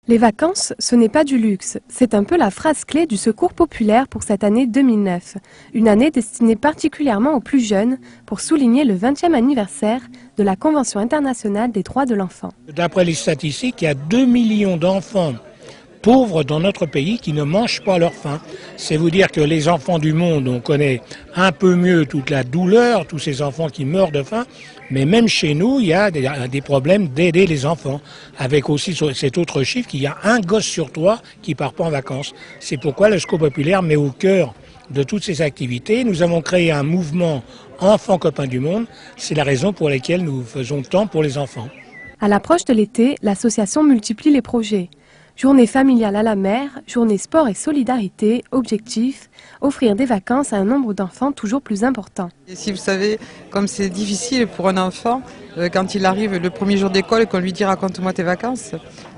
Les vacances, ce n'est pas du luxe. C'est un peu la phrase clé du Secours populaire pour cette année 2009. Une année destinée particulièrement aux plus jeunes pour souligner le 20e anniversaire de la Convention internationale des droits de l'enfant. D'après les statistiques, il y a 2 millions d'enfants pauvres dans notre pays qui ne mangent pas leur faim. C'est vous dire que les enfants du monde, on connaît un peu mieux toute la douleur, tous ces enfants qui meurent de faim, mais même chez nous, il y a des problèmes d'aider les enfants, avec aussi cet autre chiffre qu'il y a un gosse sur trois qui part pas en vacances. C'est pourquoi le Secours populaire met au cœur de toutes ces activités. Nous avons créé un mouvement Enfants copains du monde. C'est la raison pour laquelle nous faisons tant pour les enfants. À l'approche de l'été, l'association multiplie les projets. Journée familiale à la mer, journée sport et solidarité, objectif, offrir des vacances à un nombre d'enfants toujours plus important. Et si vous savez, comme c'est difficile pour un enfant, quand il arrive le premier jour d'école et qu'on lui dit raconte-moi tes vacances,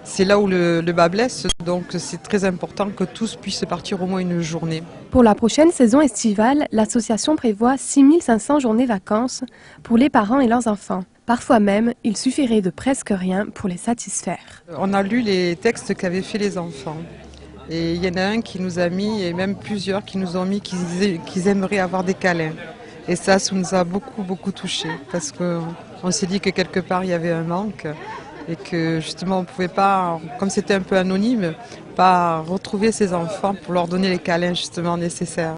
c'est là où le bas blesse, donc c'est très important que tous puissent partir au moins une journée. Pour la prochaine saison estivale, l'association prévoit 6500 journées vacances pour les parents et leurs enfants. Parfois même, il suffirait de presque rien pour les satisfaire. On a lu les textes qu'avaient fait les enfants. Et il y en a un qui nous a mis, et même plusieurs qui nous ont mis qu'ils aimeraient avoir des câlins. Et ça nous a beaucoup touchés, parce qu'on s'est dit que quelque part il y avait un manque, et que justement on ne pouvait pas, comme c'était un peu anonyme, pas retrouver ces enfants pour leur donner les câlins justement nécessaires.